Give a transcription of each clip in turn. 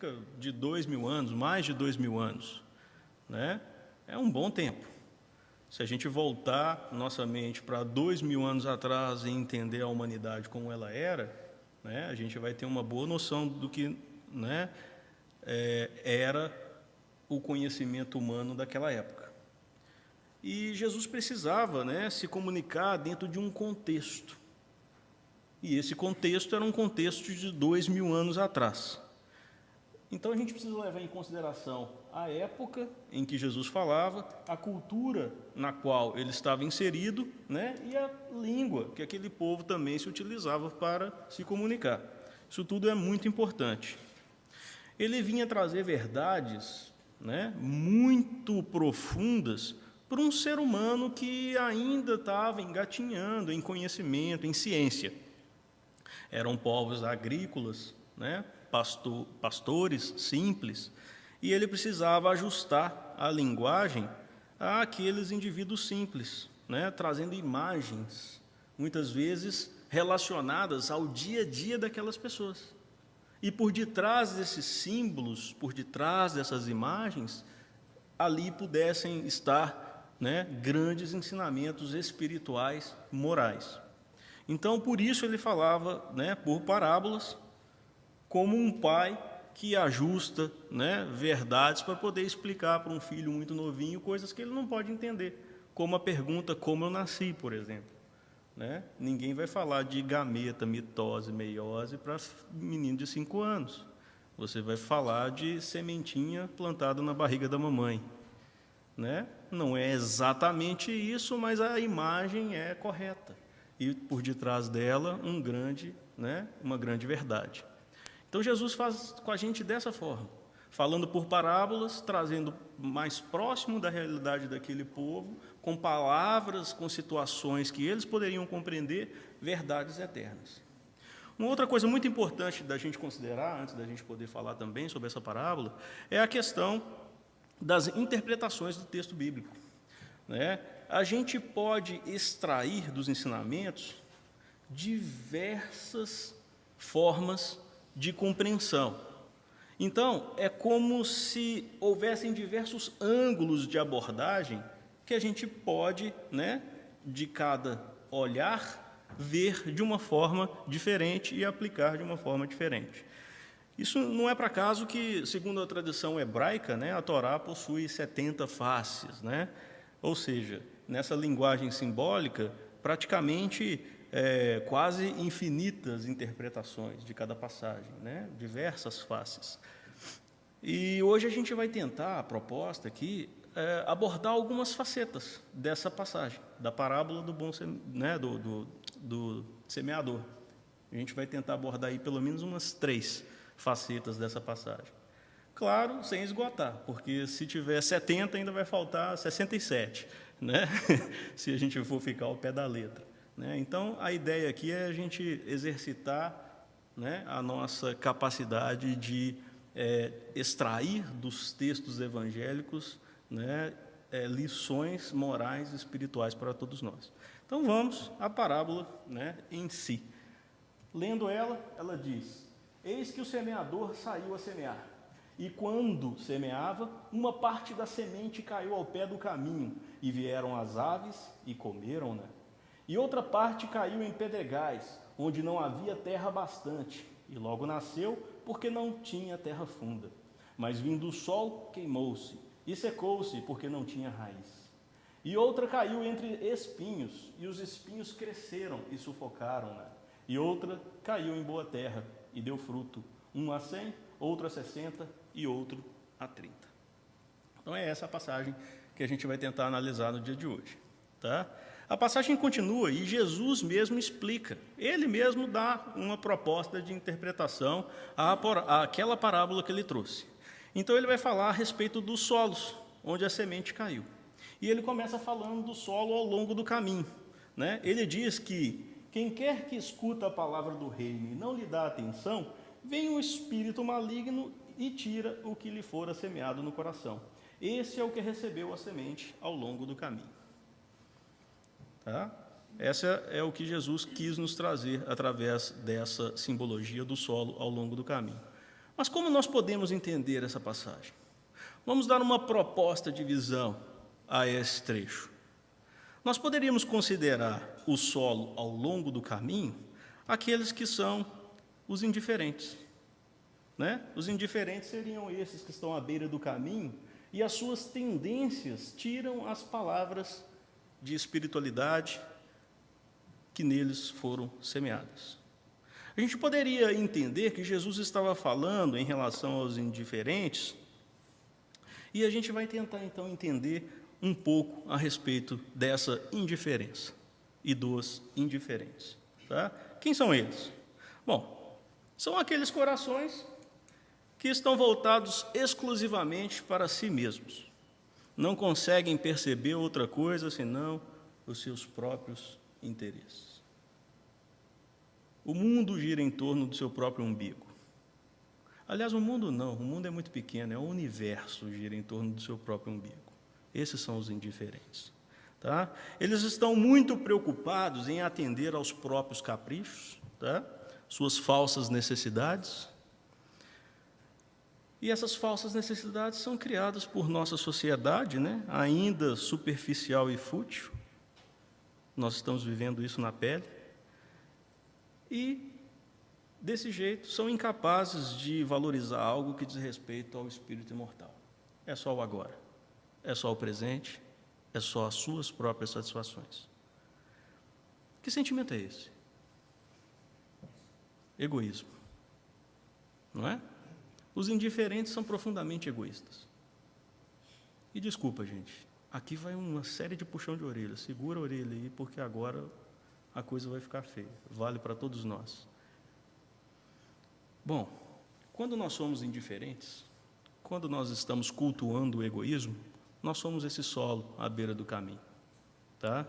cerca de 2.000 anos, mais de 2.000 anos, né? É um bom tempo. Se a gente voltar nossa mente para 2.000 anos atrás e entender a humanidade como ela era, né, a gente vai ter uma boa noção do que, né, era o conhecimento humano daquela época. E Jesus precisava, né, se comunicar dentro de um contexto. E esse contexto era um contexto de 2.000 anos atrás. Então, a gente precisa levar em consideração a época em que Jesus falava, a cultura na qual ele estava inserido, né, e a língua que aquele povo também se utilizava para se comunicar. Isso tudo é muito importante. Ele vinha trazer verdades, né, muito profundas para um ser humano que ainda estava engatinhando em conhecimento, em ciência. Eram povos agrícolas, né, pastores simples, e ele precisava ajustar a linguagem àqueles indivíduos simples, né, trazendo imagens, muitas vezes relacionadas ao dia a dia daquelas pessoas. E por detrás desses símbolos, por detrás dessas imagens, ali pudessem estar, né, grandes ensinamentos espirituais, morais. Então, por isso ele falava, né, por parábolas, como um pai que ajusta, né, verdades para poder explicar para um filho muito novinho coisas que ele não pode entender, como a pergunta como eu nasci, por exemplo. Né? Ninguém vai falar de gameta, mitose, meiose para menino de 5 anos. Você vai falar de sementinha plantada na barriga da mamãe. Né? Não é exatamente isso, mas a imagem é correta. E por detrás dela uma grande verdade. Então Jesus faz com a gente dessa forma, falando por parábolas, trazendo mais próximo da realidade daquele povo, com palavras, com situações que eles poderiam compreender, verdades eternas. Uma outra coisa muito importante da gente considerar, antes da gente poder falar também sobre essa parábola, é a questão das interpretações do texto bíblico. Né? A gente pode extrair dos ensinamentos diversas formas de compreensão. Então, é como se houvessem diversos ângulos de abordagem que a gente pode, né, de cada olhar, ver de uma forma diferente e aplicar de uma forma diferente. Isso não é por acaso que, segundo a tradição hebraica, né, a Torá possui 70 faces, né? Ou seja, nessa linguagem simbólica, praticamente quase infinitas interpretações de cada passagem, né? Diversas faces. E hoje a gente vai tentar, a proposta aqui, abordar algumas facetas dessa passagem, da parábola do do semeador. A gente vai tentar abordar aí pelo menos umas 3 facetas dessa passagem. Claro, sem esgotar, porque se tiver 70 ainda vai faltar 67, né? Se a gente for ficar ao pé da letra. Né? Então, a ideia aqui é a gente exercitar, né, a nossa capacidade de extrair dos textos evangélicos, né, lições morais e espirituais para todos nós. Então, vamos à parábola, né, em si. Lendo ela, ela diz: eis que o semeador saiu a semear, e quando semeava, uma parte da semente caiu ao pé do caminho, e vieram as aves e comeram-na. E outra parte caiu em pedregais, onde não havia terra bastante, e logo nasceu, porque não tinha terra funda. Mas vindo o sol, queimou-se, e secou-se, porque não tinha raiz. E outra caiu entre espinhos, e os espinhos cresceram e sufocaram-na. E outra caiu em boa terra, e deu fruto, um a 100, outro a 60 e outro a 30. Então é essa a passagem que a gente vai tentar analisar no dia de hoje. Tá? A passagem continua e Jesus mesmo explica. Ele mesmo dá uma proposta de interpretação àquela parábola que ele trouxe. Então ele vai falar a respeito dos solos, onde a semente caiu. E ele começa falando do solo ao longo do caminho. Né? Ele diz que quem quer que escuta a palavra do reino e não lhe dá atenção, vem um espírito maligno e tira o que lhe fora semeado no coração. Esse é o que recebeu a semente ao longo do caminho. Tá? Essa é o que Jesus quis nos trazer através dessa simbologia do solo ao longo do caminho. Mas como nós podemos entender essa passagem? Vamos dar uma proposta de visão a esse trecho. Nós poderíamos considerar o solo ao longo do caminho aqueles que são os indiferentes, né? Os indiferentes seriam esses que estão à beira do caminho e as suas tendências tiram as palavras de espiritualidade que neles foram semeadas. A gente poderia entender que Jesus estava falando em relação aos indiferentes, e a gente vai tentar, então, entender um pouco a respeito dessa indiferença e dos indiferentes. Tá? Quem são eles? Bom, são aqueles corações que estão voltados exclusivamente para si mesmos. Não conseguem perceber outra coisa senão os seus próprios interesses. O mundo gira em torno do seu próprio umbigo. Aliás, o mundo não, o mundo é muito pequeno, é o universo gira em torno do seu próprio umbigo. Esses são os indiferentes. Tá? Eles estão muito preocupados em atender aos próprios caprichos, tá? Suas falsas necessidades. E essas falsas necessidades são criadas por nossa sociedade, né? Ainda superficial e fútil. Nós estamos vivendo isso na pele. E, desse jeito, são incapazes de valorizar algo que diz respeito ao espírito imortal. É só o agora, é só o presente, é só as suas próprias satisfações. Que sentimento é esse? Egoísmo, não é? Os indiferentes são profundamente egoístas. E desculpa, gente, aqui vai uma série de puxão de orelha. Segura a orelha aí, porque agora a coisa vai ficar feia. Vale para todos nós. Bom, quando nós somos indiferentes, quando nós estamos cultuando o egoísmo, nós somos esse solo à beira do caminho. Tá?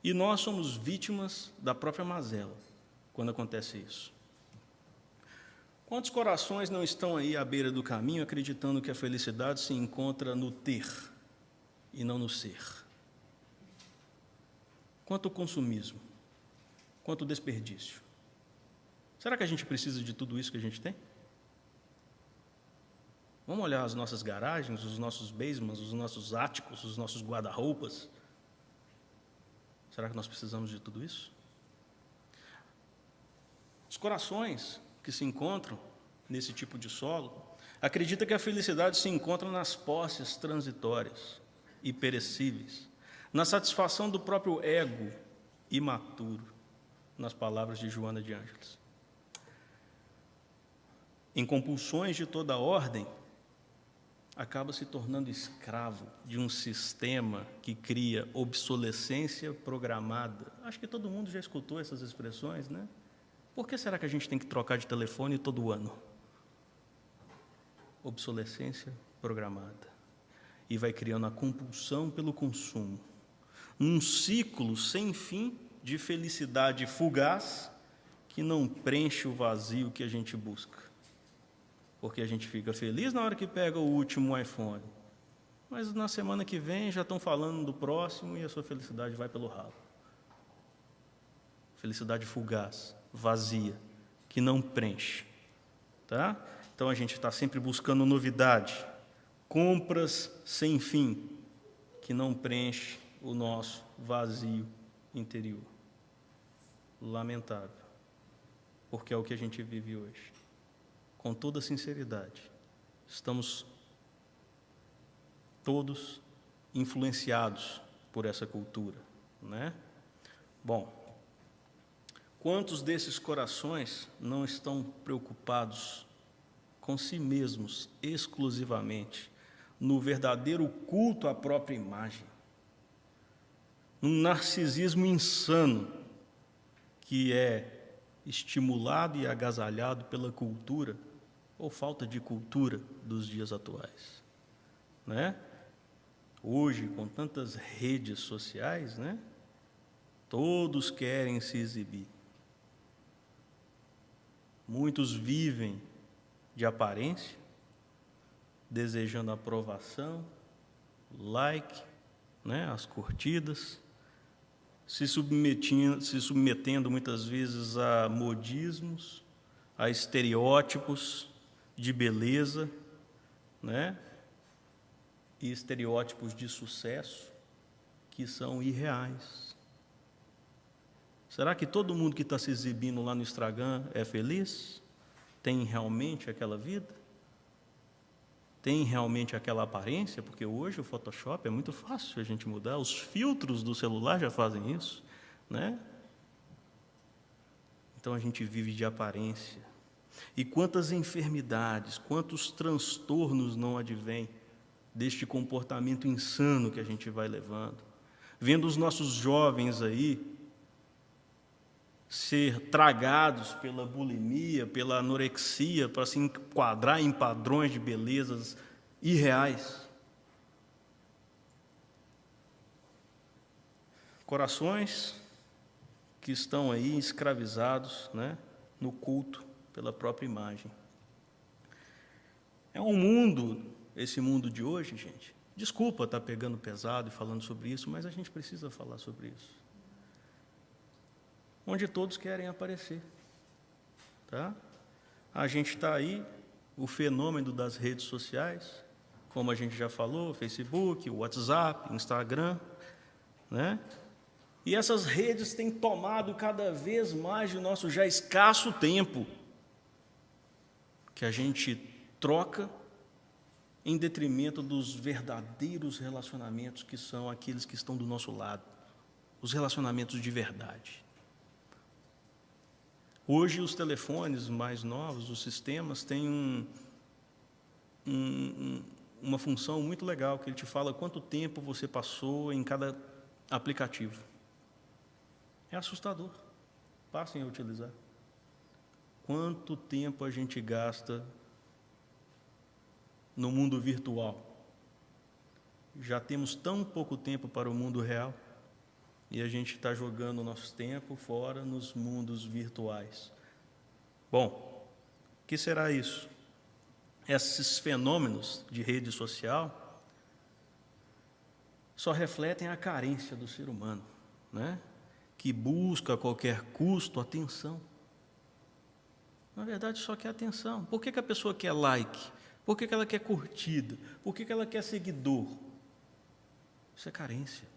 E nós somos vítimas da própria mazela quando acontece isso. Quantos corações não estão aí à beira do caminho acreditando que a felicidade se encontra no ter e não no ser? Quanto consumismo, quanto desperdício. Será que a gente precisa de tudo isso que a gente tem? Vamos olhar as nossas garagens, os nossos basements, os nossos áticos, os nossos guarda-roupas. Será que nós precisamos de tudo isso? Os corações que se encontram nesse tipo de solo acreditam que a felicidade se encontra nas posses transitórias e perecíveis, na satisfação do próprio ego imaturo, nas palavras de Joana de Ângeles. Em compulsões de toda ordem, acaba se tornando escravo de um sistema que cria obsolescência programada. Acho que todo mundo já escutou essas expressões, né? Por que será que a gente tem que trocar de telefone todo ano? Obsolescência programada. E vai criando a compulsão pelo consumo. Um ciclo sem fim de felicidade fugaz que não preenche o vazio que a gente busca. Porque a gente fica feliz na hora que pega o último iPhone. Mas na semana que vem já estão falando do próximo e a sua felicidade vai pelo ralo. Felicidade fugaz, vazia, que não preenche. Tá? Então a gente está sempre buscando novidade, compras sem fim, que não preenche o nosso vazio interior. Lamentável, porque é o que a gente vive hoje. Com toda sinceridade, estamos todos influenciados por essa cultura, né? Bom, quantos desses corações não estão preocupados com si mesmos exclusivamente, no verdadeiro culto à própria imagem, num narcisismo insano que é estimulado e agasalhado pela cultura ou falta de cultura dos dias atuais, né? Hoje, com tantas redes sociais, né? Todos querem se exibir. Muitos vivem de aparência, desejando aprovação, like, né? As curtidas, se submetendo muitas vezes a modismos, a estereótipos de beleza, né? E estereótipos de sucesso que são irreais. Será que todo mundo que está se exibindo lá no Instagram é feliz? Tem realmente aquela vida? Tem realmente aquela aparência? Porque hoje o Photoshop é muito fácil a gente mudar, os filtros do celular já fazem isso, né? Então a gente vive de aparência. E quantas enfermidades, quantos transtornos não advêm deste comportamento insano que a gente vai levando? Vendo os nossos jovens aí ser tragados pela bulimia, pela anorexia, para se enquadrar em padrões de belezas irreais. Corações que estão aí escravizados, né, no culto pela própria imagem. É um mundo, esse mundo de hoje, gente. Desculpa estar pegando pesado e falando sobre isso, mas a gente precisa falar sobre isso. Onde todos querem aparecer, tá? A gente está aí, o fenômeno das redes sociais, como a gente já falou, Facebook, WhatsApp, Instagram, né? E essas redes têm tomado cada vez mais de nosso já escasso tempo, que a gente troca em detrimento dos verdadeiros relacionamentos, que são aqueles que estão do nosso lado, os relacionamentos de verdade. Hoje, os telefones mais novos, os sistemas, têm uma função muito legal, que ele te fala quanto tempo você passou em cada aplicativo. É assustador. Passem a utilizar. Quanto tempo a gente gasta no mundo virtual? Já temos tão pouco tempo para o mundo real. E a gente está jogando o nosso tempo fora nos mundos virtuais. Bom, o que será isso? Esses fenômenos de rede social só refletem a carência do ser humano, né? Que busca a qualquer custo atenção. Na verdade, só quer atenção. Por que a pessoa quer like? Por que ela quer curtida? Por que ela quer seguidor? Isso é carência.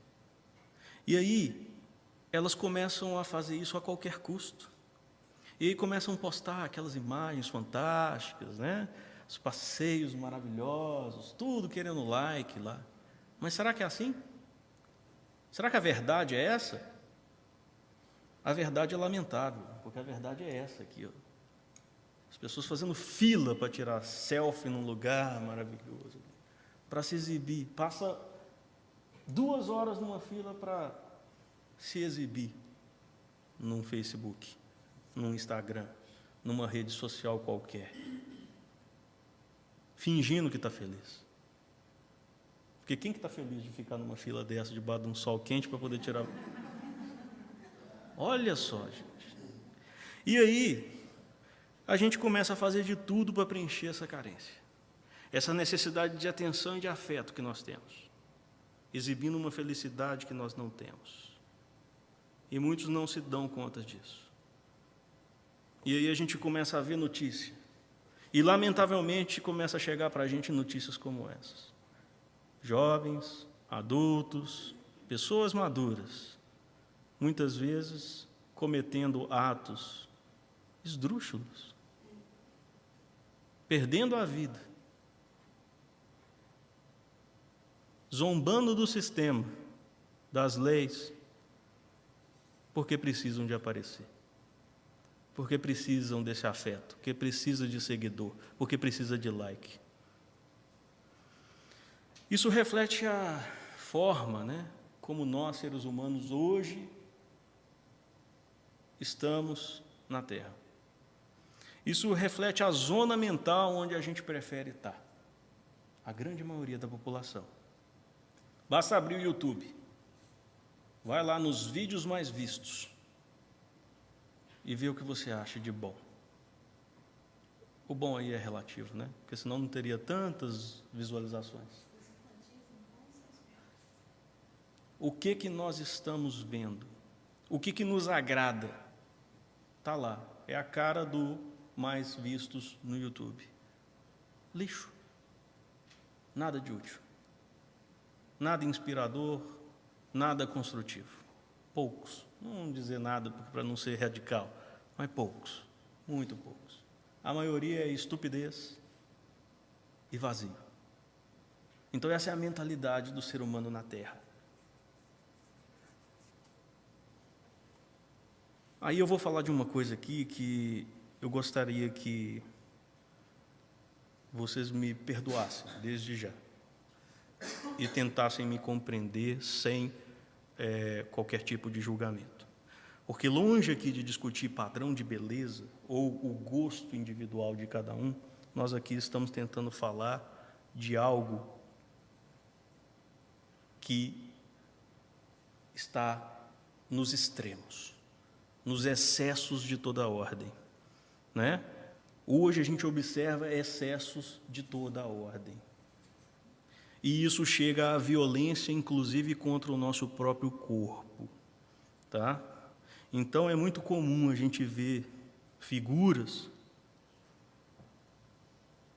E aí, elas começam a fazer isso a qualquer custo. E aí começam a postar aquelas imagens fantásticas, né? Os passeios maravilhosos, tudo querendo like lá. Mas será que é assim? Será que a verdade é essa? A verdade é lamentável, porque a verdade é essa aqui, ó. As pessoas fazendo fila para tirar selfie num lugar maravilhoso, para se exibir. Passa 2 horas numa fila para se exibir num Facebook, num Instagram, numa rede social qualquer, fingindo que está feliz. Porque quem que está feliz de ficar numa fila dessa, debaixo de um sol quente, para poder tirar... Olha só, gente. E aí, a gente começa a fazer de tudo para preencher essa carência, essa necessidade de atenção e de afeto que nós temos, exibindo uma felicidade que nós não temos. E muitos não se dão conta disso. E aí a gente começa a ver notícia. E, lamentavelmente, começa a chegar para a gente notícias como essas. Jovens, adultos, pessoas maduras, muitas vezes cometendo atos esdrúxulos, perdendo a vida, zombando do sistema, das leis, porque precisam de aparecer, porque precisam desse afeto, porque precisa de seguidor, porque precisa de like. Isso reflete a forma, né, como nós, seres humanos, hoje estamos na Terra. Isso reflete a zona mental onde a gente prefere estar. A grande maioria da população. Basta abrir o YouTube. Vai lá nos vídeos mais vistos e vê o que você acha de bom. O bom aí é relativo, né? Porque senão não teria tantas visualizações. O que nós estamos vendo? O que nos agrada? Está lá. É a cara do mais vistos no YouTube. Lixo. Nada de útil. Nada inspirador, nada construtivo. Poucos. Não vamos dizer nada para não ser radical, mas poucos. Muito poucos. A maioria é estupidez e vazio. Então essa é a mentalidade do ser humano na Terra. Aí eu vou falar de uma coisa aqui que eu gostaria que vocês me perdoassem desde já e tentassem me compreender sem qualquer tipo de julgamento. Porque longe aqui de discutir padrão de beleza ou o gosto individual de cada um, nós aqui estamos tentando falar de algo que está nos extremos, nos excessos de toda a ordem, né? Hoje a gente observa excessos de toda a ordem. E isso chega à violência, inclusive, contra o nosso próprio corpo, tá? Então, é muito comum a gente ver figuras,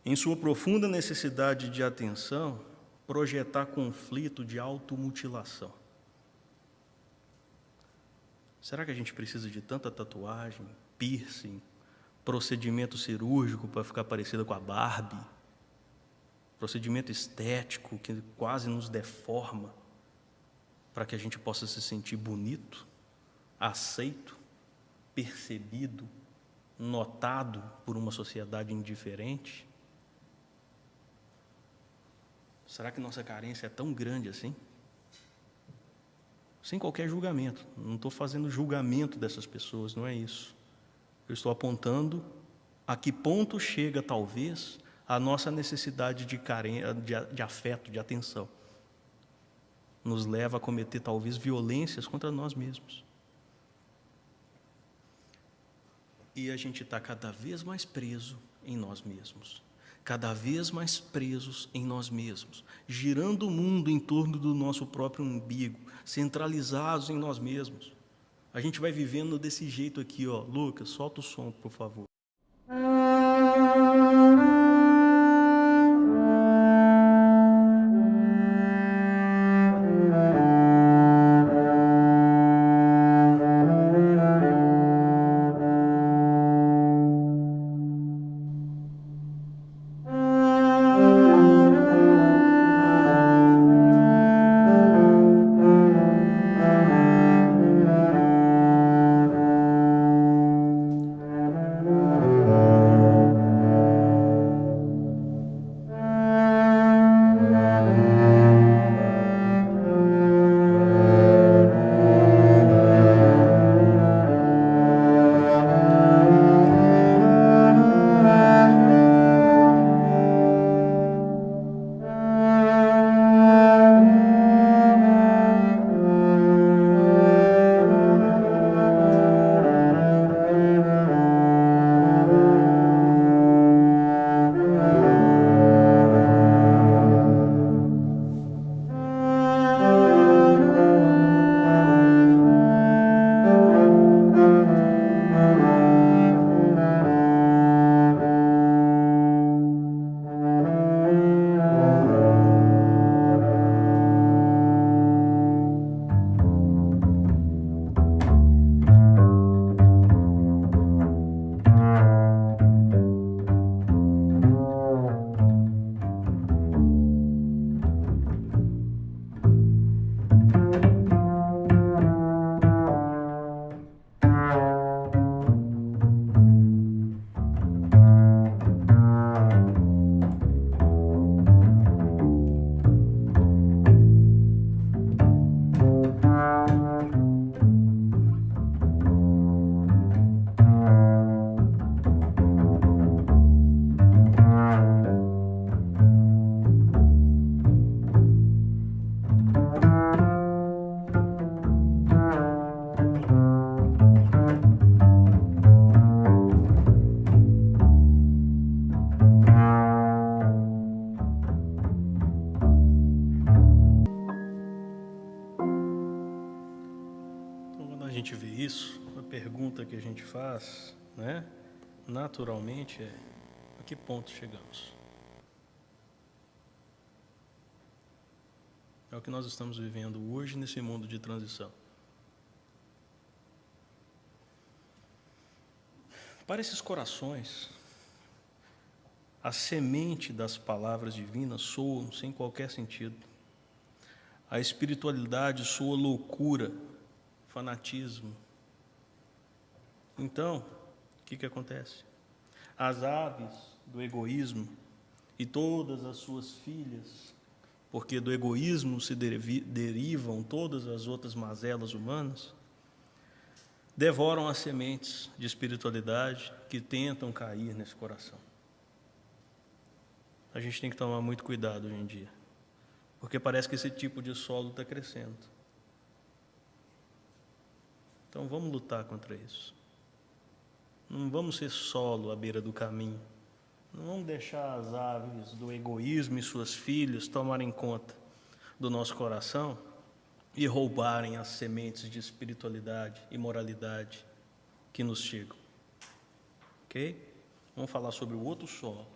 em sua profunda necessidade de atenção, projetar conflito de automutilação. Será que a gente precisa de tanta tatuagem, piercing, procedimento cirúrgico para ficar parecida com a Barbie? Procedimento estético que quase nos deforma para que a gente possa se sentir bonito, aceito, percebido, notado por uma sociedade indiferente? Será que nossa carência é tão grande assim? Sem qualquer julgamento. Não estou fazendo julgamento dessas pessoas, não é isso. Eu estou apontando a que ponto chega, talvez, a nossa necessidade de afeto, de atenção. Nos leva a cometer, talvez, violências contra nós mesmos. E a gente está cada vez mais preso em nós mesmos. Cada vez mais presos em nós mesmos, girando o mundo em torno do nosso próprio umbigo, centralizados em nós mesmos. A gente vai vivendo desse jeito aqui, ó. Lucas, solta o som, por favor. gente vê isso, a pergunta que a gente faz, né, naturalmente é: a que ponto chegamos? É o que nós estamos vivendo hoje nesse mundo de transição. Para esses corações, a semente das palavras divinas soa sem qualquer sentido. A espiritualidade soa loucura, fanatismo. Então, o que acontece? As aves do egoísmo e todas as suas filhas, porque do egoísmo se derivam todas as outras mazelas humanas, devoram as sementes de espiritualidade que tentam cair nesse coração. A gente tem que tomar muito cuidado hoje em dia, porque parece que esse tipo de solo está crescendo. Então vamos lutar contra isso. Não vamos ser solo à beira do caminho. Não vamos deixar as aves do egoísmo e suas filhas tomarem conta do nosso coração e roubarem as sementes de espiritualidade e moralidade que nos chegam. Ok? Vamos falar sobre o outro solo.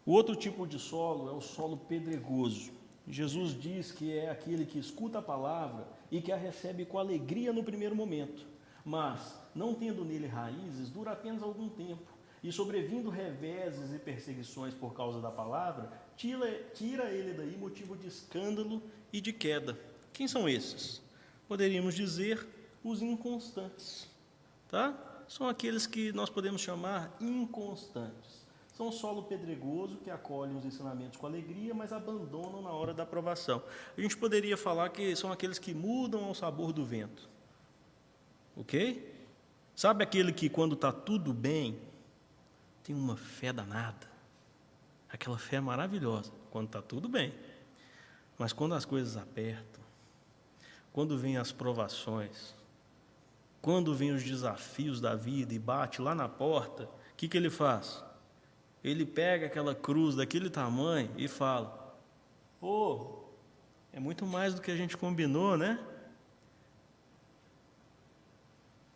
O outro tipo de solo é o solo pedregoso. Jesus diz que é aquele que escuta a palavra e que a recebe com alegria no primeiro momento, mas, não tendo nele raízes, dura apenas algum tempo, e sobrevindo reveses e perseguições por causa da palavra, tira ele daí motivo de escândalo e de queda. Quem são esses? Poderíamos dizer os inconstantes, tá? São aqueles que nós podemos chamar inconstantes. São solo pedregoso que acolhem os ensinamentos com alegria, mas abandonam na hora da aprovação. A gente poderia falar que são aqueles que mudam ao sabor do vento. Ok? Sabe aquele que quando está tudo bem, tem uma fé danada? Aquela fé maravilhosa, quando está tudo bem. Mas quando as coisas apertam, quando vêm as provações, quando vêm os desafios da vida e bate lá na porta, o que ele faz? Ele pega aquela cruz daquele tamanho e fala: pô, é muito mais do que a gente combinou, né?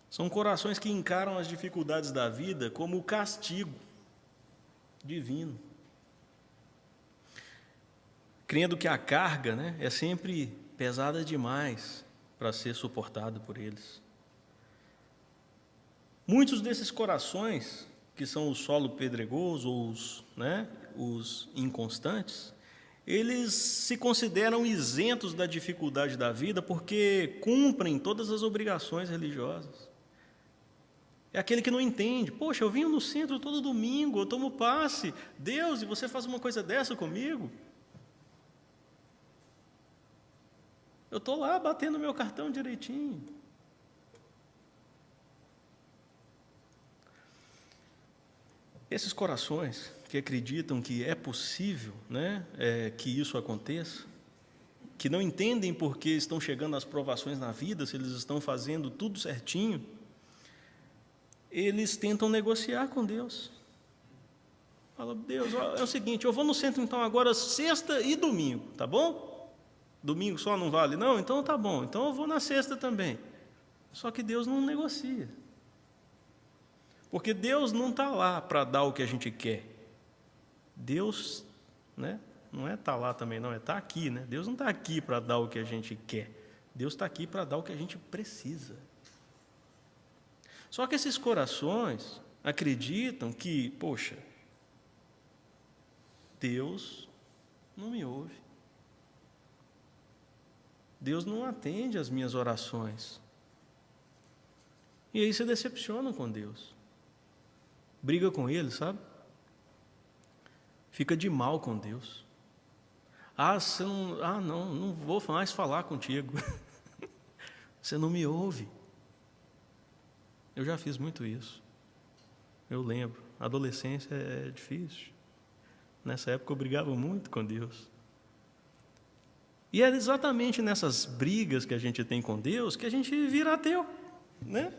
São corações que encaram as dificuldades da vida como o castigo divino, crendo que a carga, né, é sempre pesada demais para ser suportada por eles. Muitos desses corações, que são o solo pedregoso ou os inconstantes, eles se consideram isentos da dificuldade da vida porque cumprem todas as obrigações religiosas. É aquele que não entende: poxa, eu venho no centro todo domingo, eu tomo passe, Deus, e você faz uma coisa dessa comigo? Eu estou lá batendo meu cartão direitinho. Esses corações que acreditam que é possível, que isso aconteça, que não entendem por que estão chegando as provações na vida, se eles estão fazendo tudo certinho, eles tentam negociar com Deus. Fala: Deus, é o seguinte, eu vou no centro então agora sexta e domingo, tá bom? Domingo só não vale? Não? Então tá bom, então eu vou na sexta também. Só que Deus não negocia. Porque Deus não está lá para dar o que a gente quer. Deus, não é estar lá também, não, é estar aqui, né? Deus não está aqui para dar o que a gente quer. Deus está aqui para dar o que a gente precisa. Só que esses corações acreditam que, poxa, Deus não me ouve. Deus não atende às minhas orações. E aí se decepcionam com Deus. Briga com Ele, sabe? Fica de mal com Deus. Não vou mais falar contigo. Você não me ouve. Eu já fiz muito isso. Eu lembro. A adolescência é difícil. Nessa época eu brigava muito com Deus. E é exatamente nessas brigas que a gente tem com Deus que a gente vira ateu, né?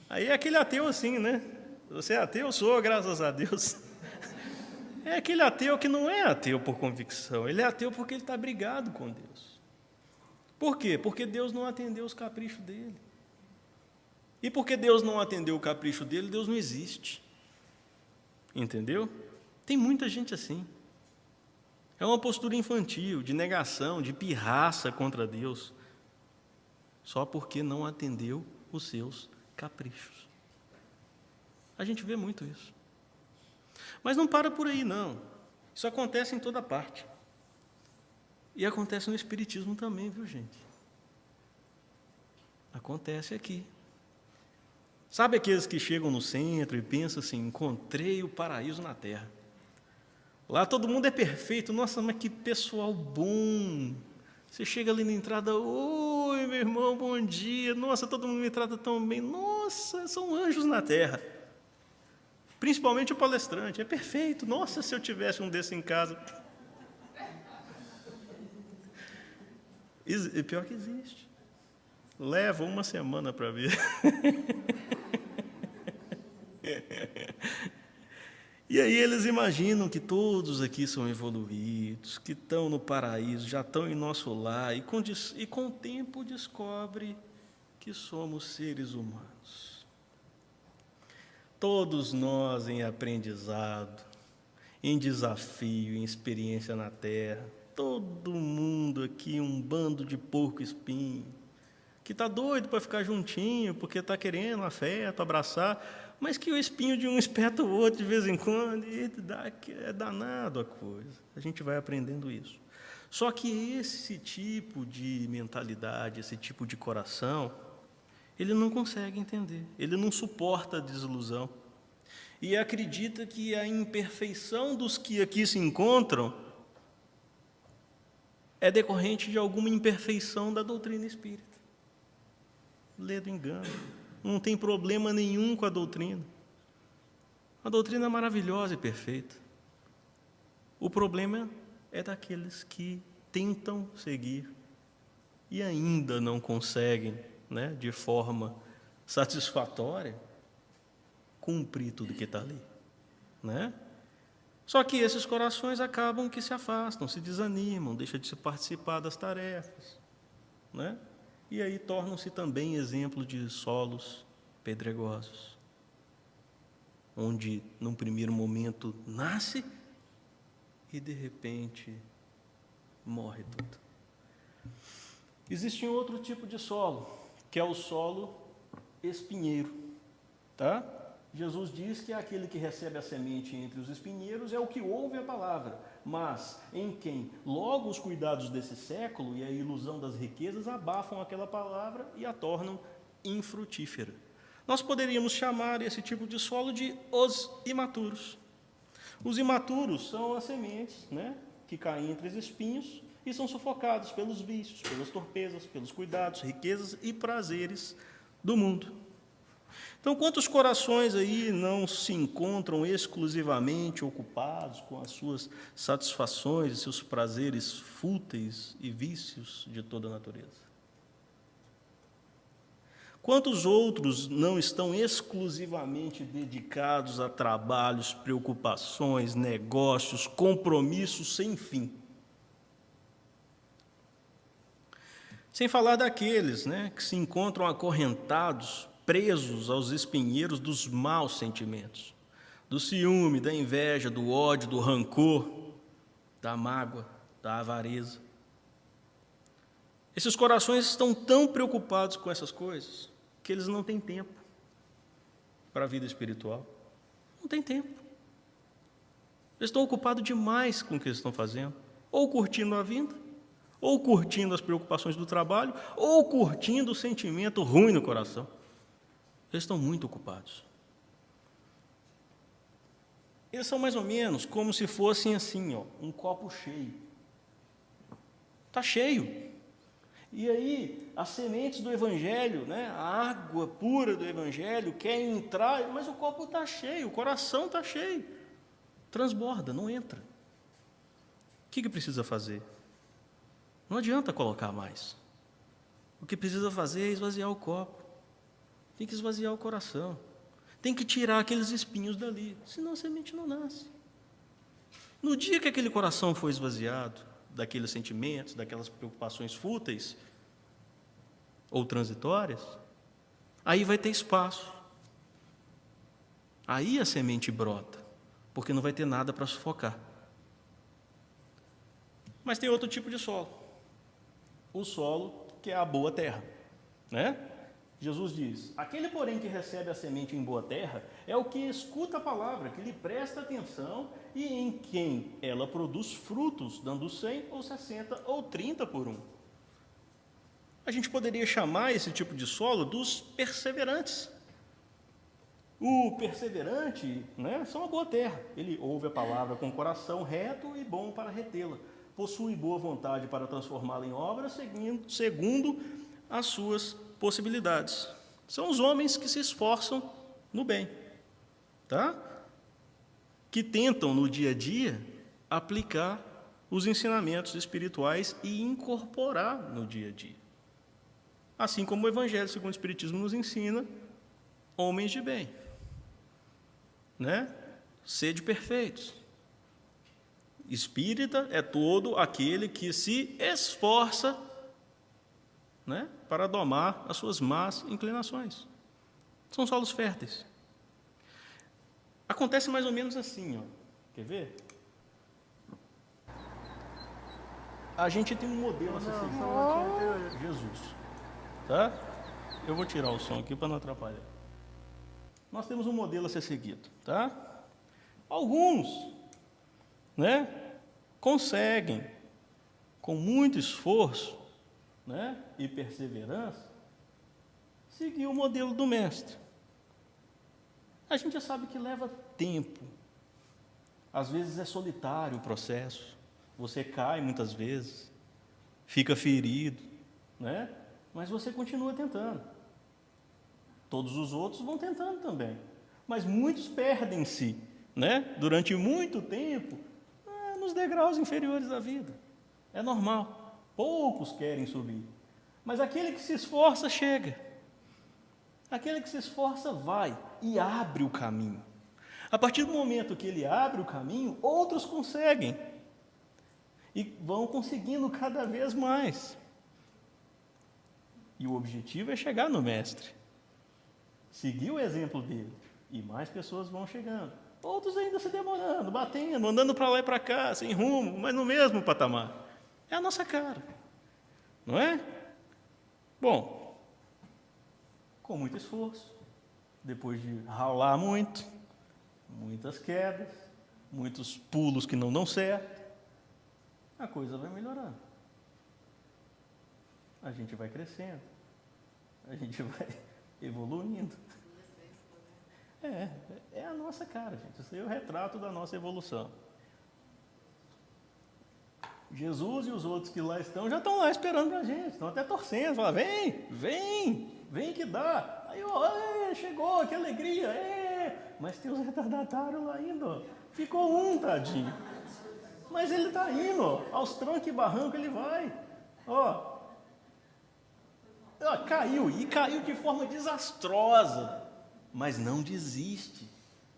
Aí é aquele ateu assim, né? Você é ateu? Sou, graças a Deus. É aquele ateu que não é ateu por convicção. Ele é ateu porque ele está brigado com Deus. Por quê? Porque Deus não atendeu os caprichos dele. E porque Deus não atendeu o capricho dele, Deus não existe. Entendeu? Tem muita gente assim. É uma postura infantil, de negação, de pirraça contra Deus, só porque não atendeu os seus caprichos. A gente vê muito isso. Mas não para por aí, não. Isso acontece em toda parte. E acontece no Espiritismo também, viu, gente? Acontece aqui. Sabe aqueles que chegam no centro e pensam assim, encontrei o paraíso na Terra. Lá todo mundo é perfeito. Nossa, mas que pessoal bom. Você chega ali na entrada, oi, meu irmão, bom dia. Nossa, todo mundo me trata tão bem. Nossa, são anjos na Terra. Principalmente o palestrante, é perfeito. Nossa, se eu tivesse um desse em casa. E pior que existe. Leva uma semana para ver. E aí eles imaginam que todos aqui são evoluídos, que estão no paraíso, já estão em nosso lar, e com o tempo descobre que somos seres humanos. Todos nós em aprendizado, em desafio, em experiência na Terra, todo mundo aqui um bando de porco-espinho, que está doido para ficar juntinho, porque está querendo afeto, abraçar, mas que o espinho de um espeta o outro de vez em quando, e é danado a coisa. A gente vai aprendendo isso. Só que esse tipo de mentalidade, esse tipo de coração, ele não consegue entender, ele não suporta a desilusão. E acredita que a imperfeição dos que aqui se encontram é decorrente de alguma imperfeição da doutrina espírita. Lê do engano. Não tem problema nenhum com a doutrina. A doutrina é maravilhosa e perfeita. O problema é daqueles que tentam seguir e ainda não conseguem, de forma satisfatória, cumprir tudo que está ali. Só que esses corações acabam que se afastam, se desanimam, deixam de se participar das tarefas. E aí tornam-se também exemplo de solos pedregosos, onde, num primeiro momento, nasce e, de repente, morre tudo. Existe um outro tipo de solo, que é o solo espinheiro. Jesus diz que aquele que recebe a semente entre os espinheiros é o que ouve a palavra, mas em quem logo os cuidados desse século e a ilusão das riquezas abafam aquela palavra e a tornam infrutífera. Nós poderíamos chamar esse tipo de solo de os imaturos. Os imaturos são as sementes, que caem entre os espinhos e são sufocados pelos vícios, pelas torpezas, pelos cuidados, riquezas e prazeres do mundo. Então, quantos corações aí não se encontram exclusivamente ocupados com as suas satisfações e seus prazeres fúteis e vícios de toda a natureza? Quantos outros não estão exclusivamente dedicados a trabalhos, preocupações, negócios, compromissos sem fim? Sem falar daqueles, que se encontram acorrentados, presos aos espinheiros dos maus sentimentos, do ciúme, da inveja, do ódio, do rancor, da mágoa, da avareza. Esses corações estão tão preocupados com essas coisas que eles não têm tempo para a vida espiritual. Não tem tempo. Eles estão ocupados demais com o que eles estão fazendo, ou curtindo a vida, ou curtindo as preocupações do trabalho, ou curtindo o sentimento ruim no coração. Eles estão muito ocupados. Eles são mais ou menos como se fossem assim, um copo cheio. Está cheio. E aí, as sementes do Evangelho, a água pura do Evangelho, quer entrar, mas o copo está cheio, o coração está cheio. Transborda, não entra. O que precisa fazer? Não adianta colocar mais. O que precisa fazer é esvaziar o copo. Tem que esvaziar o coração. Tem que tirar aqueles espinhos dali, senão a semente não nasce. No dia que aquele coração for esvaziado daqueles sentimentos, daquelas preocupações fúteis ou transitórias, aí vai ter espaço. Aí a semente brota, porque não vai ter nada para sufocar. Mas tem outro tipo de solo. O solo que é a boa terra, né? Jesus diz: aquele, porém, que recebe a semente em boa terra é o que escuta a palavra, que lhe presta atenção e em quem ela produz frutos, dando 100 ou 60 ou 30 por um. A gente poderia chamar esse tipo de solo dos perseverantes. O perseverante, né, são a boa terra. Ele ouve a palavra com o coração reto e bom para retê-la. Possui boa vontade para transformá-la em obra, segundo as suas possibilidades. São os homens que se esforçam no bem, tá? Que tentam no dia a dia aplicar os ensinamentos espirituais e incorporar no dia a dia. Assim como o Evangelho segundo o Espiritismo nos ensina, homens de bem, né? Sede perfeitos. Espírita é todo aquele que se esforça, né, para domar as suas más inclinações. São solos férteis. Acontece mais ou menos assim, ó. Quer ver? A gente tem um modelo a ser seguido. Jesus. Tá? Eu vou tirar o som aqui para não atrapalhar. Nós temos um modelo a ser seguido, tá? Alguns, né, conseguem, com muito esforço, né, e perseverança, seguir o modelo do mestre. A gente já sabe que leva tempo. Às vezes é solitário o processo. Você cai muitas vezes, fica ferido, né? Mas você continua tentando. Todos os outros vão tentando também. Mas muitos perdem-se, né, durante muito tempo, nos degraus inferiores da vida. É normal. Poucos querem subir. Mas aquele que se esforça, chega. Aquele que se esforça, vai e abre o caminho. A partir do momento que ele abre o caminho, outros conseguem. E vão conseguindo cada vez mais. E o objetivo é chegar no mestre. Seguir o exemplo dele. E mais pessoas vão chegando. Outros ainda se demorando, batendo, andando para lá e para cá, sem rumo, mas no mesmo patamar. É a nossa cara. Não é? Bom, com muito esforço, depois de ralar muito, muitas quedas, muitos pulos que não dão certo, a coisa vai melhorando. A gente vai crescendo, a gente vai evoluindo. É a nossa cara, gente. Isso aí é o retrato da nossa evolução. Jesus e os outros que lá estão, já estão lá esperando para a gente, estão até torcendo, falam, vem que dá. Aí, ó, chegou, que alegria, mas tem os retardatários lá ainda, ó. Ficou um, tadinho. Mas ele está indo, ó, aos trancos e barrancos ele vai, ó, caiu de forma desastrosa, mas não desiste,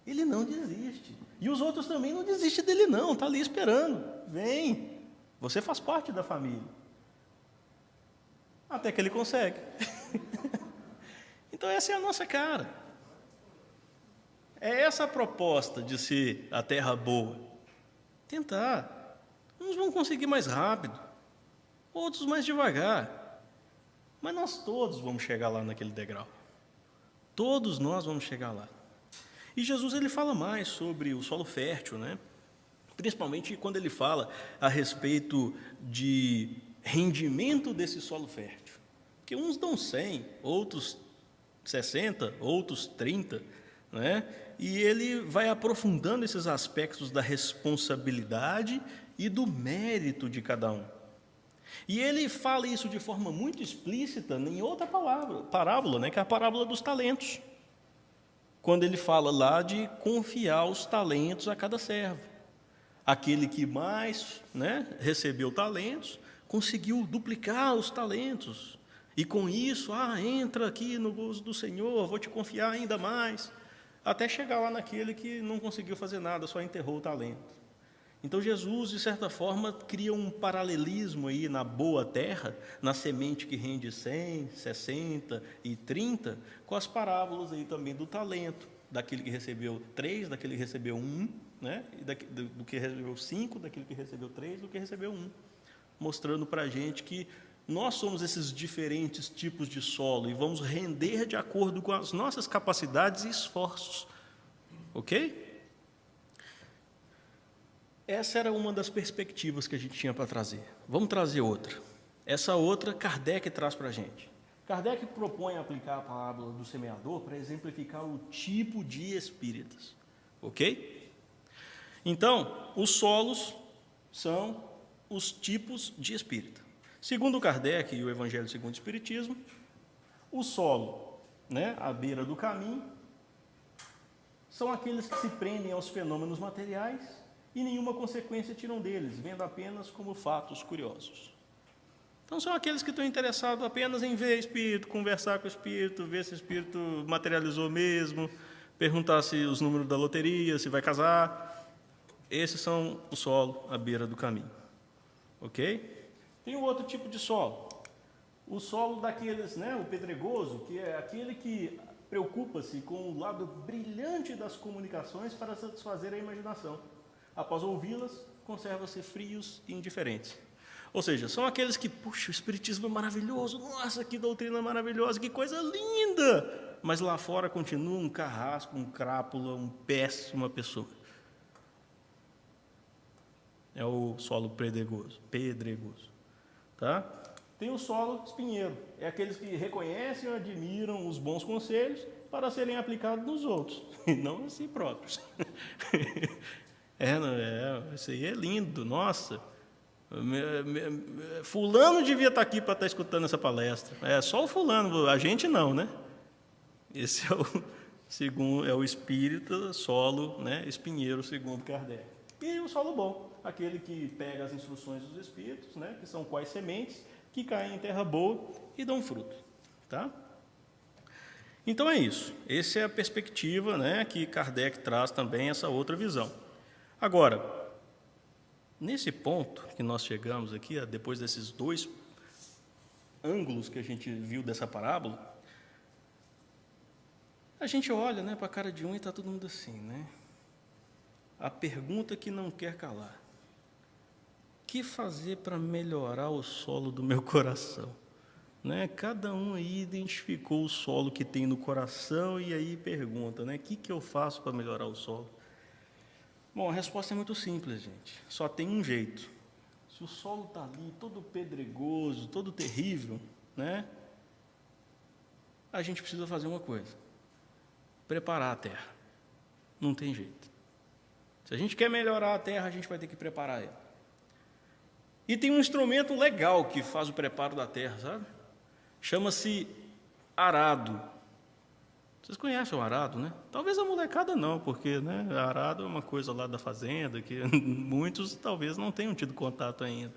ele não desiste, e os outros também não desistem dele não, está ali esperando, vem, você faz parte da família, até que ele consegue. Então essa é a nossa cara, é essa a proposta de ser a terra boa, tentar, uns vão conseguir mais rápido, outros mais devagar, mas nós todos vamos chegar lá naquele degrau. Todos nós vamos chegar lá. E Jesus ele fala mais sobre o solo fértil, né? Principalmente quando ele fala a respeito de rendimento desse solo fértil. Porque uns dão 100, outros 60, outros 30, né? E ele vai aprofundando esses aspectos da responsabilidade e do mérito de cada um. E ele fala isso de forma muito explícita em outra parábola, né, que é a parábola dos talentos. Quando ele fala lá de confiar os talentos a cada servo. Aquele que mais, né, recebeu talentos, conseguiu duplicar os talentos. E com isso, entra aqui no gozo do Senhor, vou te confiar ainda mais. Até chegar lá naquele que não conseguiu fazer nada, só enterrou o talento. Então Jesus, de certa forma, cria um paralelismo aí na boa terra, na semente que rende 100, 60 e 30, com as parábolas aí também do talento, daquele que recebeu 3, daquele que recebeu 1, né? E do que recebeu 5, daquele que recebeu 3, do que recebeu 1. mostrando para a gente que nós somos esses diferentes tipos de solo e vamos render de acordo com as nossas capacidades e esforços. Ok? Essa era uma das perspectivas que a gente tinha para trazer. Vamos trazer outra. Essa outra, Kardec traz para a gente. Kardec propõe aplicar a parábola do semeador para exemplificar o tipo de espíritas. Ok? Então, os solos são os tipos de espírita. Segundo Kardec e o Evangelho segundo o Espiritismo, o solo, à beira do caminho, são aqueles que se prendem aos fenômenos materiais e nenhuma consequência tiram deles, vendo apenas como fatos curiosos. Então, são aqueles que estão interessados apenas em ver espírito, conversar com o espírito, ver se o espírito materializou mesmo, perguntar se os números da loteria, se vai casar. Esses são o solo à beira do caminho. Ok? Tem um outro tipo de solo. O solo daqueles, o pedregoso, que é aquele que preocupa-se com o lado brilhante das comunicações para satisfazer a imaginação. Após ouvi-las, conserva-se frios e indiferentes. Ou seja, são aqueles que, puxa, o espiritismo é maravilhoso, nossa, que doutrina maravilhosa, que coisa linda! Mas lá fora continua um carrasco, um crápula, uma péssima pessoa. É o solo pedregoso. Tá? Tem o solo espinheiro, é aqueles que reconhecem e admiram os bons conselhos para serem aplicados nos outros, e não em si próprios. Isso aí é lindo, nossa. Fulano devia estar aqui para estar escutando essa palestra. É só o fulano, a gente não, né? Esse é o espírita solo, espinheiro, segundo Kardec. E o solo bom, aquele que pega as instruções dos espíritos, que são quais sementes, que caem em terra boa e dão fruto. Tá? Então é isso. Essa é a perspectiva, que Kardec traz também essa outra visão. Agora, nesse ponto que nós chegamos aqui, depois desses dois ângulos que a gente viu dessa parábola, a gente olha para a cara de um e está todo mundo assim, A pergunta que não quer calar. O que fazer para melhorar o solo do meu coração? Cada um aí identificou o solo que tem no coração e aí pergunta, o que eu faço para melhorar o solo? Bom, a resposta é muito simples, gente. Só tem um jeito. Se o solo está ali, todo pedregoso, todo terrível, a gente precisa fazer uma coisa. Preparar a terra. Não tem jeito. Se a gente quer melhorar a terra, a gente vai ter que preparar ela. E tem um instrumento legal que faz o preparo da terra, sabe? Chama-se arado. Vocês conhecem o arado, Talvez a molecada não, porque arado é uma coisa lá da fazenda, que muitos talvez não tenham tido contato ainda.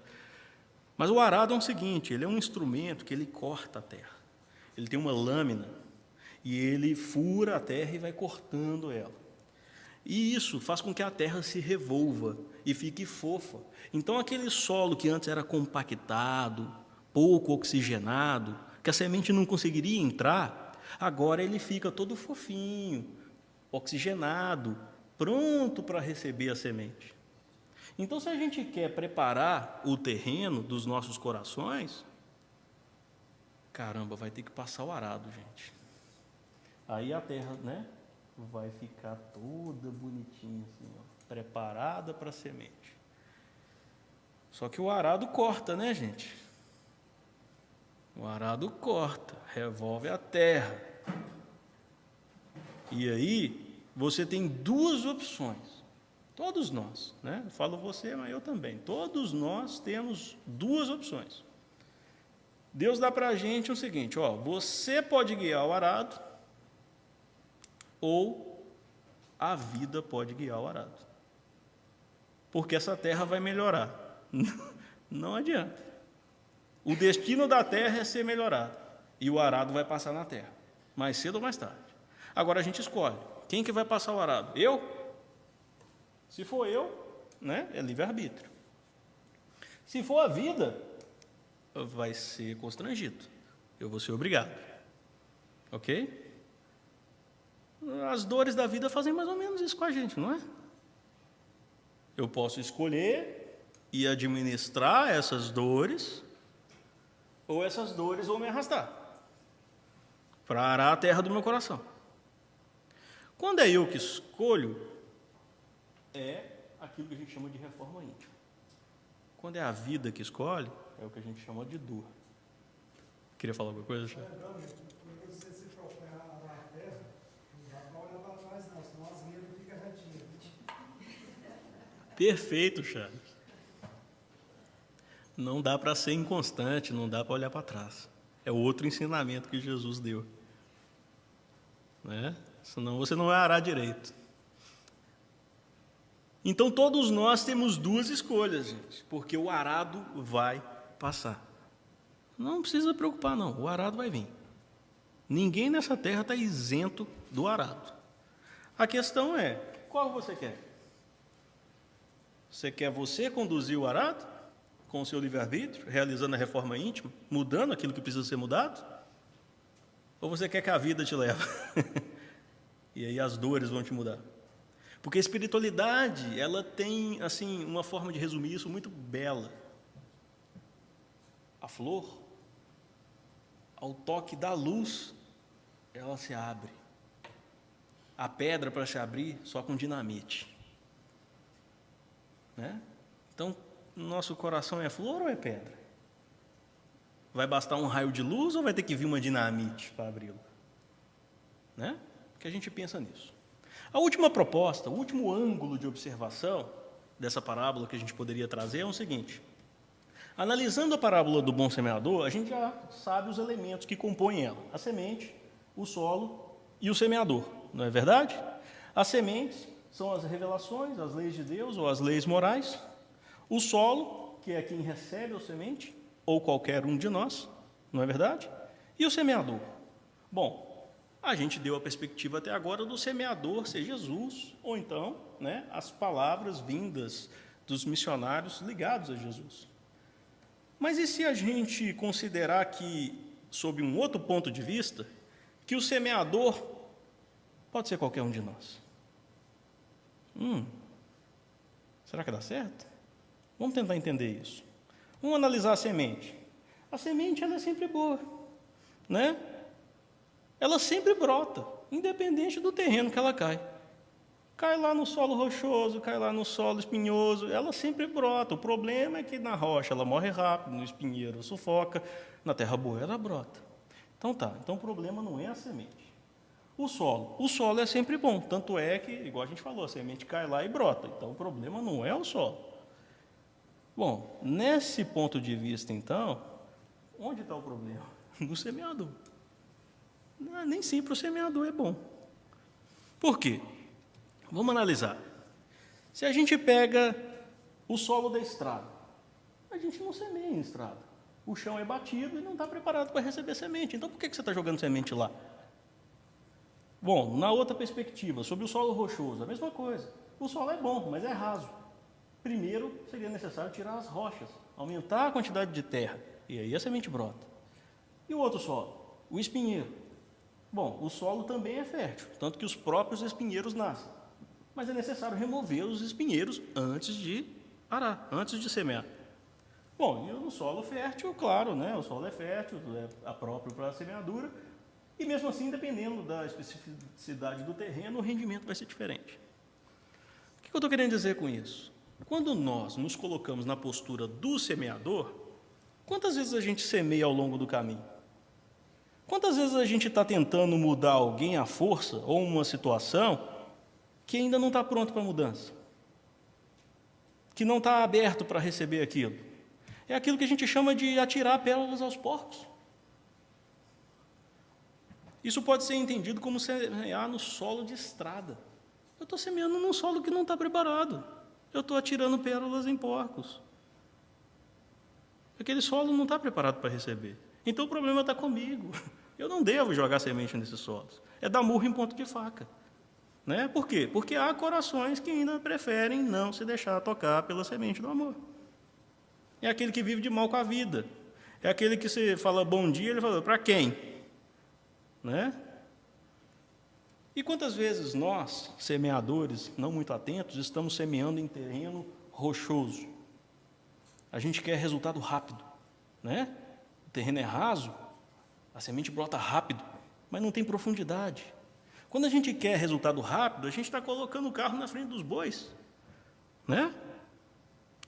Mas o arado é o seguinte, ele é um instrumento que ele corta a terra. Ele tem uma lâmina e ele fura a terra e vai cortando ela. E isso faz com que a terra se revolva e fique fofa. Então, aquele solo que antes era compactado, pouco oxigenado, que a semente não conseguiria entrar, agora ele fica todo fofinho, oxigenado, pronto para receber a semente. Então, se a gente quer preparar o terreno dos nossos corações, caramba, vai ter que passar o arado, gente. Aí a terra, vai ficar toda bonitinha, assim, preparada para a semente. Só que o arado corta, gente? O arado corta, revolve a terra. E aí, você tem duas opções. Todos nós, Eu falo você, mas eu também. Todos nós temos duas opções. Deus dá para a gente o seguinte, você pode guiar o arado, ou a vida pode guiar o arado. Porque essa terra vai melhorar. Não adianta. O destino da terra é ser melhorado. E o arado vai passar na terra. Mais cedo ou mais tarde. Agora a gente escolhe. Quem que vai passar o arado? Eu? Se for eu, é livre-arbítrio. Se for a vida, vai ser constrangido. Eu vou ser obrigado. Ok? As dores da vida fazem mais ou menos isso com a gente, não é? Eu posso escolher e administrar essas dores, ou essas dores vão me arrastar para arar a terra do meu coração. Quando é eu que escolho, é aquilo que a gente chama de reforma íntima. Quando é a vida que escolhe, é o que a gente chama de dor. Queria falar alguma coisa, Charles? Quando você se propõe a arar a terra, não dá para olhar para trás não, senão as linhas não ficam retinhas. Perfeito, Charles. Não dá para ser inconstante, não dá para olhar para trás. É outro ensinamento que Jesus deu. Né? Senão você não vai arar direito. Então todos nós temos duas escolhas, gente, porque o arado vai passar. Não precisa preocupar, não, o arado vai vir. Ninguém nessa terra está isento do arado. A questão é, qual você quer? Você quer você conduzir o arado com o seu livre-arbítrio, realizando a reforma íntima, mudando aquilo que precisa ser mudado? Ou você quer que a vida te leve? E aí as dores vão te mudar. Porque a espiritualidade, ela tem, assim, uma forma de resumir isso muito bela. A flor, ao toque da luz, ela se abre. A pedra, para se abrir, só com dinamite. Né? Então, nosso coração é flor ou é pedra? Vai bastar um raio de luz ou vai ter que vir uma dinamite para abri-lo? Né? Que a gente pensa nisso. A última proposta, o último ângulo de observação dessa parábola que a gente poderia trazer é o seguinte. Analisando a parábola do bom semeador, a gente já sabe os elementos que compõem ela. A semente, o solo e o semeador, não é verdade? As sementes são as revelações, as leis de Deus ou as leis morais. O solo, que é quem recebe a semente, ou qualquer um de nós, não é verdade? E o semeador. Bom, a gente deu a perspectiva até agora do semeador ser Jesus, ou então, né, as palavras vindas dos missionários ligados a Jesus. Mas e se a gente considerar que, sob um outro ponto de vista, que o semeador pode ser qualquer um de nós? Será que dá certo? Vamos tentar entender isso. Vamos analisar a semente. A semente, ela é sempre boa, né? Ela sempre brota, independente do terreno que ela cai. Cai lá no solo rochoso, cai lá no solo espinhoso, ela sempre brota. O problema é que na rocha ela morre rápido, no espinheiro sufoca, na terra boa ela brota. Então tá, então o problema não é a semente. O solo é sempre bom, tanto é que, igual a gente falou, a semente cai lá e brota. Então o problema não é o solo. Bom, nesse ponto de vista então, onde está o problema? No semeador. Nem sempre o semeador é bom. Por quê? Vamos analisar. Se a gente pega o solo da estrada, a gente não semeia em estrada. O chão é batido e não está preparado para receber semente. Então, por que você está jogando semente lá? Bom, na outra perspectiva, sobre o solo rochoso, a mesma coisa. O solo é bom, mas é raso. Primeiro, seria necessário tirar as rochas, aumentar a quantidade de terra, e aí a semente brota. E o outro solo? O espinheiro. Bom, o solo também é fértil, tanto que os próprios espinheiros nascem. Mas é necessário remover os espinheiros antes de arar, antes de semear. Bom, e no solo fértil, claro, né? O solo é fértil, é próprio para a semeadura, e mesmo assim, dependendo da especificidade do terreno, o rendimento vai ser diferente. O que eu estou querendo dizer com isso? Quando nós nos colocamos na postura do semeador, quantas vezes a gente semeia ao longo do caminho? Quantas vezes a gente está tentando mudar alguém à força ou uma situação que ainda não está pronto para a mudança? Que não está aberto para receber aquilo? É aquilo que a gente chama de atirar pérolas aos porcos. Isso pode ser entendido como semear no solo de estrada. Eu estou semeando num solo que não está preparado. Eu estou atirando pérolas em porcos. Aquele solo não está preparado para receber. Então o problema está comigo. Eu não devo jogar semente nesses solos. É dar murro em ponto de faca. Né? Por quê? Porque há corações que ainda preferem não se deixar tocar pela semente do amor. É aquele que vive de mal com a vida. É aquele que você fala bom dia, ele fala, para quem? Né? E quantas vezes nós, semeadores, não muito atentos, estamos semeando em terreno rochoso? A gente quer resultado rápido, né? O terreno é raso, a semente brota rápido, mas não tem profundidade. Quando a gente quer resultado rápido, a gente está colocando o carro na frente dos bois, né?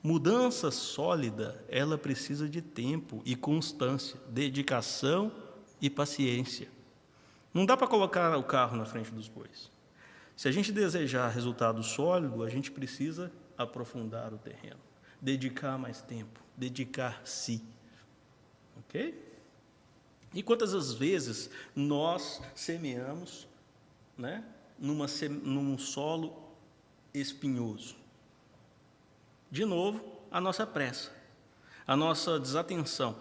Mudança sólida, ela precisa de tempo e constância, dedicação e paciência. Não dá para colocar o carro na frente dos bois. Se a gente desejar resultado sólido, a gente precisa aprofundar o terreno, dedicar mais tempo, dedicar-se. Ok? E quantas as vezes nós semeamos, né, num solo espinhoso? De novo, a nossa pressa, a nossa desatenção,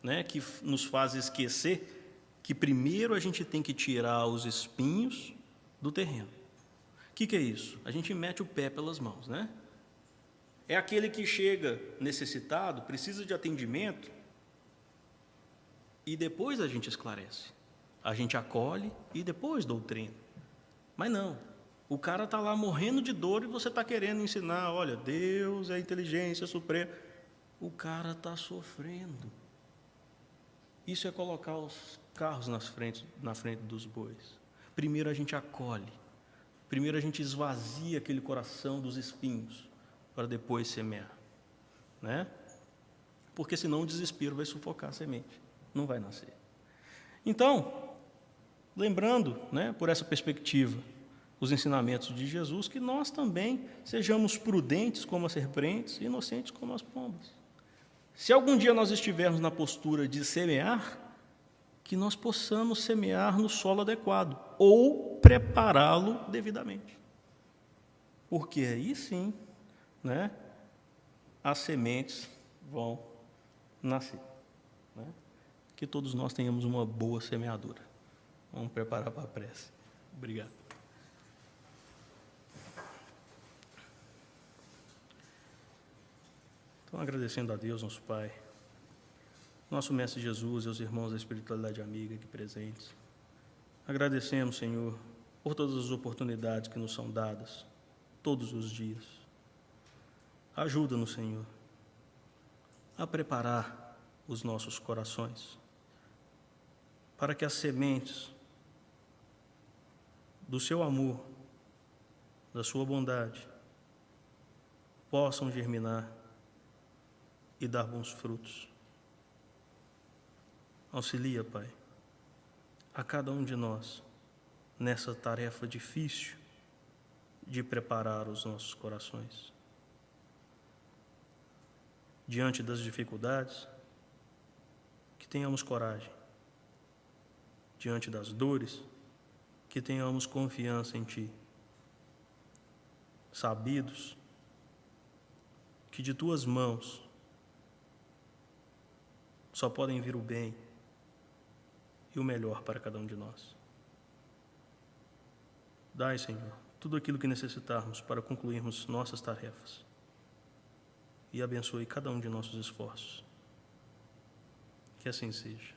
né, que nos faz esquecer que primeiro a gente tem que tirar os espinhos do terreno. O que é isso? A gente mete o pé pelas mãos, né? É aquele que chega necessitado, precisa de atendimento, e depois a gente esclarece. A gente acolhe e depois doutrina. Mas não. O cara está lá morrendo de dor e você está querendo ensinar, olha, Deus é a inteligência suprema. O cara está sofrendo. Isso é colocar os carros na frente dos bois. Primeiro a gente acolhe. Primeiro a gente esvazia aquele coração dos espinhos, para depois semear. Né? Porque senão o desespero vai sufocar a semente. Não vai nascer. Então, lembrando, né, por essa perspectiva, os ensinamentos de Jesus, que nós também sejamos prudentes como as serpentes e inocentes como as pombas. Se algum dia nós estivermos na postura de semear, que nós possamos semear no solo adequado ou prepará-lo devidamente. Porque aí sim, né, as sementes vão nascer. Né? Que todos nós tenhamos uma boa semeadura. Vamos preparar para a prece. Obrigado. Então, agradecendo a Deus, nosso Pai, nosso Mestre Jesus e aos irmãos da espiritualidade amiga aqui presentes. Agradecemos, Senhor, por todas as oportunidades que nos são dadas, todos os dias. Ajuda-nos, Senhor, a preparar os nossos corações, para que as sementes do Seu amor, da Sua bondade, possam germinar e dar bons frutos. Auxilia, Pai, a cada um de nós nessa tarefa difícil de preparar os nossos corações. Diante das dificuldades, que tenhamos coragem. Diante das dores, que tenhamos confiança em Ti. Sabidos que de Tuas mãos só podem vir o bem e o melhor para cada um de nós. Dai, Senhor, tudo aquilo que necessitarmos para concluirmos nossas tarefas e abençoe cada um de nossos esforços. Que assim seja.